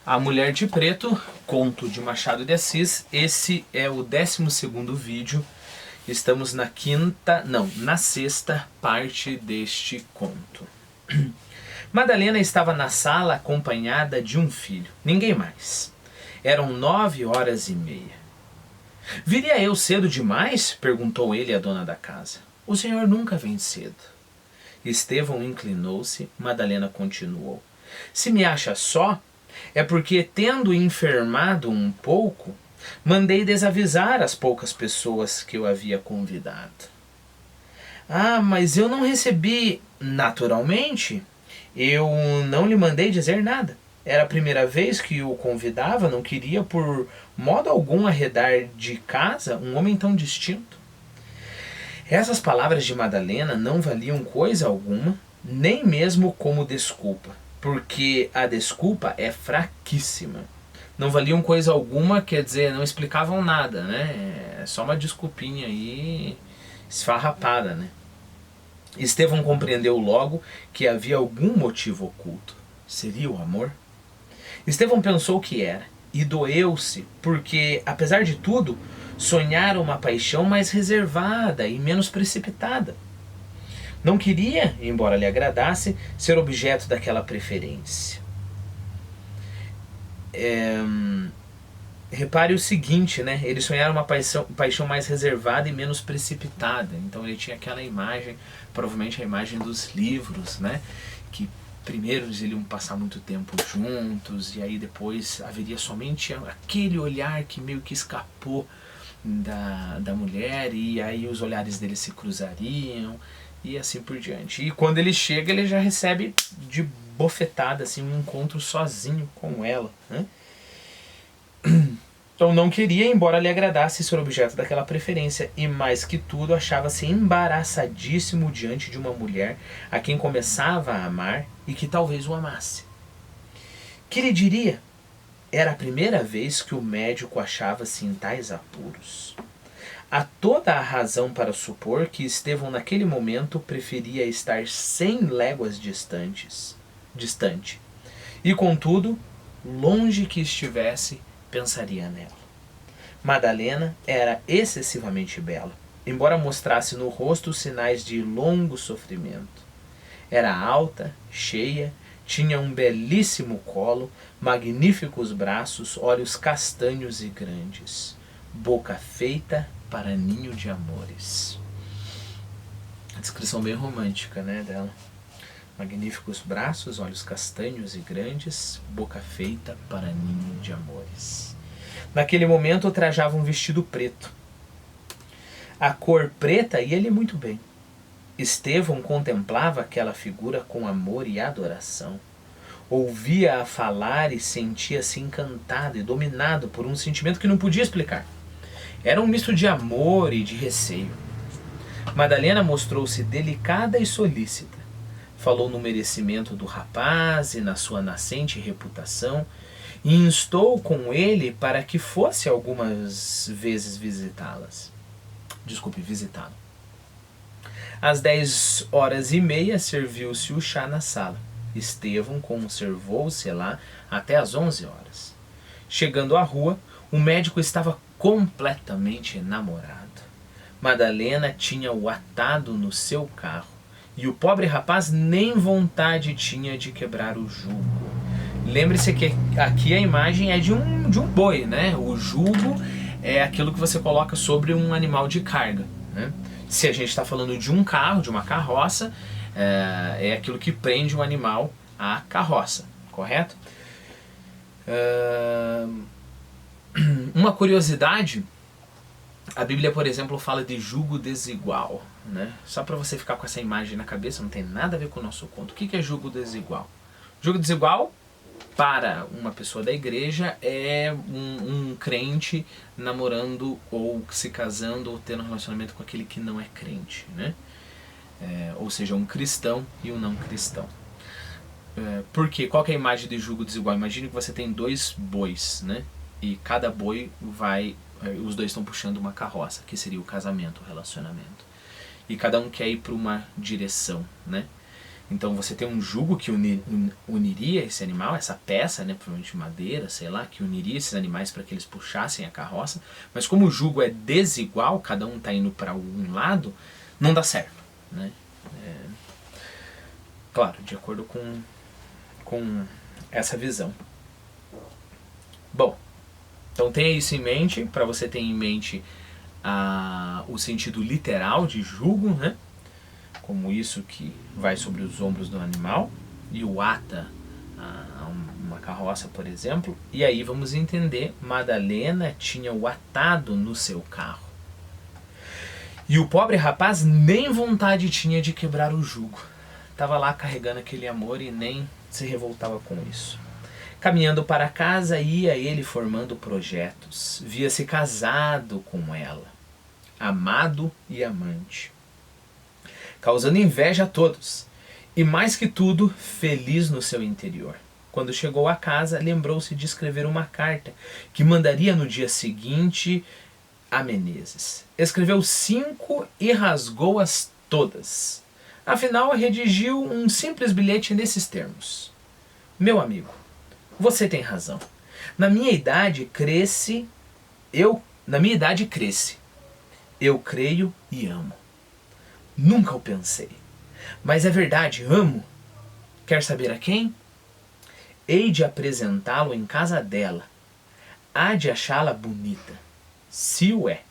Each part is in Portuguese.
A Mulher de Preto, conto de Machado de Assis. Esse é o 12º vídeo. Estamos na sexta parte deste conto. Madalena estava na sala acompanhada de um filho, ninguém mais. Eram 9h30. Viria eu cedo demais? Perguntou ele à dona da casa. O senhor nunca vem cedo. Estevão inclinou-se, Madalena continuou. Se me acha só, é porque, tendo enfermado um pouco, mandei desavisar as poucas pessoas que eu havia convidado. Ah, mas eu não recebi. Naturalmente, eu não lhe mandei dizer nada. Era a primeira vez que o convidava, não queria por modo algum arredar de casa um homem tão distinto. Essas palavras de Madalena não valiam coisa alguma, nem mesmo como desculpa, porque a desculpa é fraquíssima. Não valiam coisa alguma, quer dizer, não explicavam nada, né? É só uma desculpinha aí esfarrapada, né? Estevão compreendeu logo que havia algum motivo oculto. Seria o amor? Estevão pensou que era, e doeu-se, porque, apesar de tudo, sonhara uma paixão mais reservada e menos precipitada. Não queria, embora lhe agradasse, ser objeto daquela preferência. Repare o seguinte, né? Ele sonhara uma paixão mais reservada e menos precipitada. Então ele tinha aquela imagem, provavelmente a imagem dos livros, né? Que primeiro eles iriam passar muito tempo juntos, e aí depois haveria somente aquele olhar que meio que escapou da mulher, e aí os olhares deles se cruzariam, e assim por diante. E quando ele chega, ele já recebe de bofetada, assim, um encontro sozinho com ela, né? Então não queria, embora lhe agradasse, ser objeto daquela preferência, e mais que tudo achava-se embaraçadíssimo diante de uma mulher a quem começava a amar e que talvez o amasse. Que lhe diria? Era a primeira vez que o médico achava-se em tais apuros. Há toda a razão para supor que Estevão naquele momento preferia estar 100 léguas distante. E contudo, longe que estivesse, pensaria nela. Madalena era excessivamente bela, embora mostrasse no rosto sinais de longo sofrimento. Era alta, cheia, tinha um belíssimo colo, magníficos braços, olhos castanhos e grandes, boca feita para ninho de amores. A descrição bem romântica, né, dela. Magníficos braços, olhos castanhos e grandes, boca feita para ninho de amores. Naquele momento trajava um vestido preto. A cor preta ia-lhe muito bem. Estevão contemplava aquela figura com amor e adoração. Ouvia-a falar e sentia-se encantado e dominado por um sentimento que não podia explicar. Era um misto de amor e de receio. Madalena mostrou-se delicada e solícita. Falou no merecimento do rapaz e na sua nascente reputação, e instou com ele para que fosse algumas vezes visitá-lo. Às 10h30 serviu-se o chá na sala. Estevão conservou-se lá até às 11h. Chegando à rua, o médico estava completamente enamorado. Madalena tinha-o atado no seu carro, e o pobre rapaz nem vontade tinha de quebrar o jugo. Lembre-se que aqui a imagem é de um boi, né? O jugo é aquilo que você coloca sobre um animal de carga, né? Se a gente está falando de um carro, de uma carroça, é aquilo que prende o animal à carroça, correto? Uma curiosidade, a Bíblia, por exemplo, fala de jugo desigual, né? Só para você ficar com essa imagem na cabeça, não tem nada a ver com o nosso conto. O que é jugo desigual? Jugo desigual, para uma pessoa da igreja, é um crente namorando ou se casando ou tendo um relacionamento com aquele que não é crente, né? Ou seja, um cristão e um não cristão. Por quê? Qual que é a imagem de jugo desigual? Imagine que você tem 2 bois, né? E cada boi os 2 estão puxando uma carroça, que seria o casamento, o relacionamento. E cada um quer ir para uma direção, né? Então você tem um jugo que uniria esse animal, essa peça, né, provavelmente madeira, sei lá, que uniria esses animais para que eles puxassem a carroça. Mas como o jugo é desigual, cada um está indo para um lado, não dá certo, né? Claro, de acordo com essa visão. Bom, então tenha isso em mente, para você ter em mente o sentido literal de jugo, né? Como isso que vai sobre os ombros do animal, e o ata, uma carroça, por exemplo. E aí vamos entender, Madalena tinha o atado no seu carro. E o pobre rapaz nem vontade tinha de quebrar o jugo. Estava lá carregando aquele amor e nem se revoltava com isso. Caminhando para casa, ia ele formando projetos. Via-se casado com ela, amado e amante, causando inveja a todos, e mais que tudo, feliz no seu interior. Quando chegou a casa, lembrou-se de escrever uma carta, que mandaria no dia seguinte a Menezes. Escreveu 5 e rasgou-as todas. Afinal, redigiu um simples bilhete nesses termos: meu amigo, você tem razão. Na minha idade cresce, eu creio e amo. Nunca o pensei. Mas é verdade, amo. Quer saber a quem? Hei de apresentá-lo em casa dela. Há de achá-la bonita. Se o é.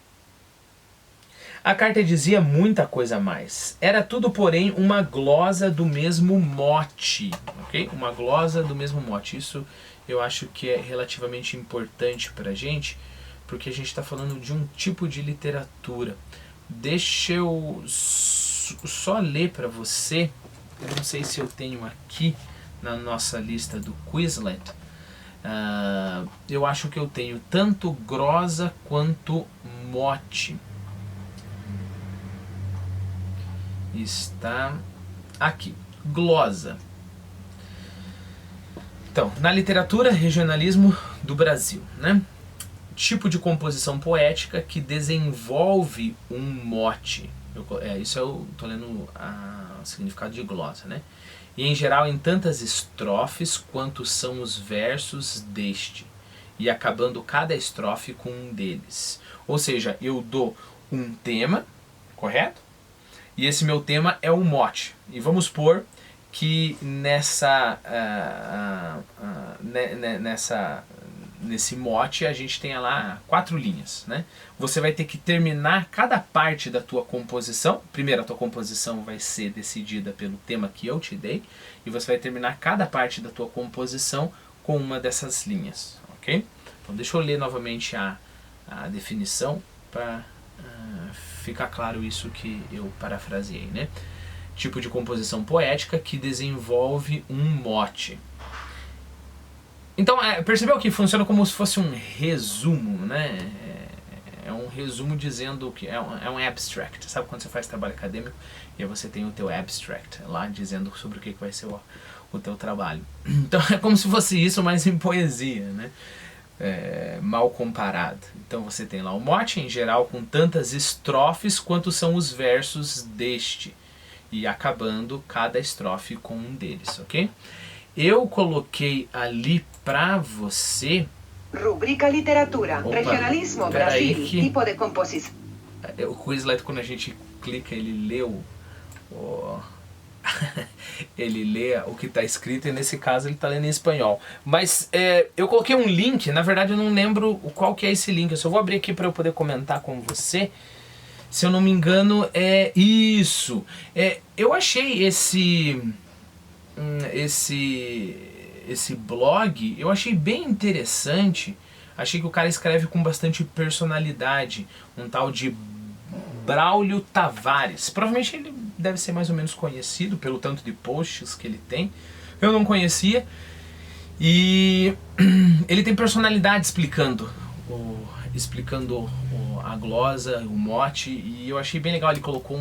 A carta dizia muita coisa a mais. Era tudo, porém, uma glosa do mesmo mote. Ok? Uma glosa do mesmo mote. Isso eu acho que é relativamente importante pra gente, porque a gente está falando de um tipo de literatura. Deixa eu só ler para você. Eu não sei se eu tenho aqui na nossa lista do Quizlet. Eu acho que eu tenho tanto glosa quanto mote. Está aqui. Glosa. Então, na literatura, regionalismo do Brasil, né? Tipo de composição poética que desenvolve um mote. Isso eu estou lendo o significado de glosa, né? E em geral em tantas estrofes quanto são os versos deste, e acabando cada estrofe com um deles. Ou seja, eu dou um tema, correto? E esse meu tema é um mote. E vamos supor que nesse mote a gente tenha lá 4 linhas, né? Você vai ter que terminar cada parte da tua composição. Primeiro, a tua composição vai ser decidida pelo tema que eu te dei, e você vai terminar cada parte da tua composição com uma dessas linhas, ok? Então deixa eu ler novamente a definição para ficar claro isso que eu parafraseei, né? Tipo de composição poética que desenvolve um mote. Então, percebeu que funciona como se fosse um resumo, né? É um resumo dizendo que é um abstract. Sabe quando você faz trabalho acadêmico e aí você tem o teu abstract lá dizendo sobre o que vai ser o teu trabalho. Então é como se fosse isso, mas em poesia, né? Mal comparado. Então você tem lá o mote, em geral, com tantas estrofes quanto são os versos deste, e acabando cada estrofe com um deles, ok? Eu coloquei ali pra você... Rubrica literatura, regionalismo, Brasil, tipo de composição. O Quizlet, quando a gente clica, ele lê ele lê o que está escrito, e nesse caso ele está lendo em espanhol. Mas eu coloquei um link, na verdade eu não lembro qual que é esse link, eu só vou abrir aqui para eu poder comentar com você. Se eu não me engano é isso. Eu achei esse blog, eu achei bem interessante. Achei que o cara escreve com bastante personalidade, um tal de Braulio Tavares. Provavelmente ele deve ser mais ou menos conhecido pelo tanto de posts que ele tem. Eu não conhecia. E ele tem personalidade explicando a glosa, o mote, e eu achei bem legal. Ele colocou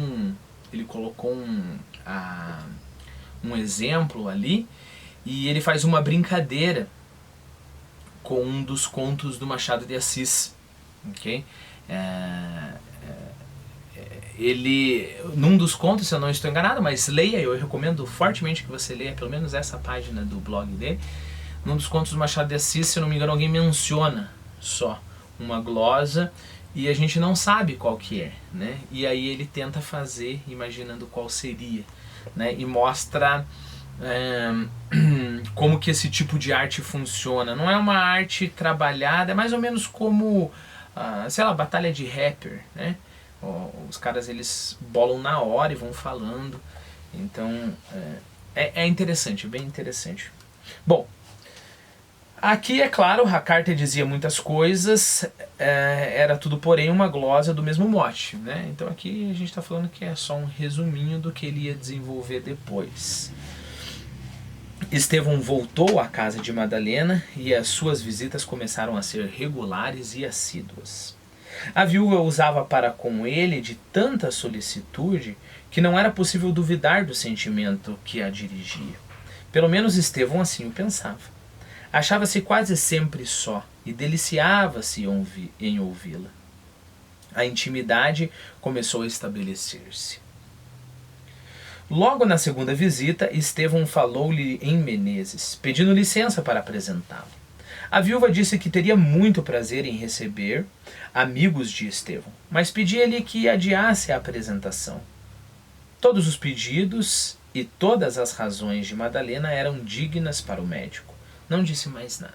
um exemplo ali, e ele faz uma brincadeira com um dos contos do Machado de Assis, ok? ele, num dos contos, se eu não estou enganado, mas leia, eu recomendo fortemente que você leia pelo menos essa página do blog dele. Num dos contos do Machado de Assis, se eu não me engano, alguém menciona só uma glosa e a gente não sabe qual que é, né? E aí ele tenta fazer imaginando qual seria, né? E mostra como que esse tipo de arte funciona. Não é uma arte trabalhada, é mais ou menos como, sei lá, batalha de rapper, né? Os caras, eles bolam na hora e vão falando. Então é interessante, bem interessante. Bom, aqui, é claro, a carta dizia muitas coisas, era tudo, porém, uma glosa do mesmo mote, né? Então aqui a gente está falando que é só um resuminho do que ele ia desenvolver depois. Estevão voltou à casa de Madalena e as suas visitas começaram a ser regulares e assíduas. A viúva usava para com ele de tanta solicitude que não era possível duvidar do sentimento que a dirigia. Pelo menos Estevão assim o pensava. Achava-se quase sempre só e deliciava-se em ouvi-la. A intimidade começou a estabelecer-se. Logo na segunda visita, Estevão falou-lhe em Menezes, pedindo licença para apresentá-lo. A viúva disse que teria muito prazer em receber amigos de Estevão, mas pedia-lhe que adiasse a apresentação. Todos os pedidos e todas as razões de Madalena eram dignas para o médico. Não disse mais nada.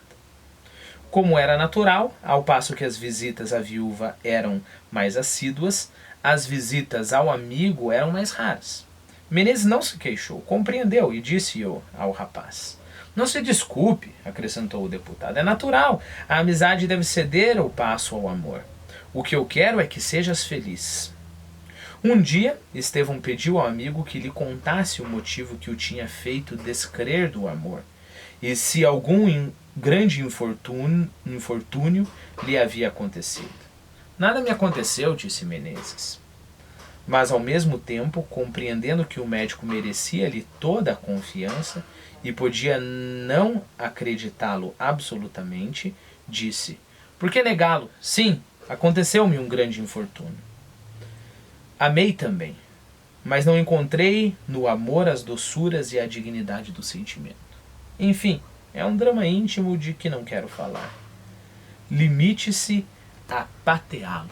Como era natural, ao passo que as visitas à viúva eram mais assíduas, as visitas ao amigo eram mais raras. Menezes não se queixou, compreendeu e disse-o ao rapaz. Não se desculpe, acrescentou o deputado, é natural, a amizade deve ceder o passo ao amor. O que eu quero é que sejas feliz. Um dia, Estevão pediu ao amigo que lhe contasse o motivo que o tinha feito descrer do amor, e se algum grande infortúnio lhe havia acontecido. Nada me aconteceu, disse Menezes. Mas, ao mesmo tempo, compreendendo que o médico merecia-lhe toda a confiança e podia não acreditá-lo absolutamente, disse: por que negá-lo? Sim, aconteceu-me um grande infortúnio. Amei também, mas não encontrei no amor as doçuras e a dignidade do sentimento. Enfim, é um drama íntimo de que não quero falar. Limite-se a pateá-lo.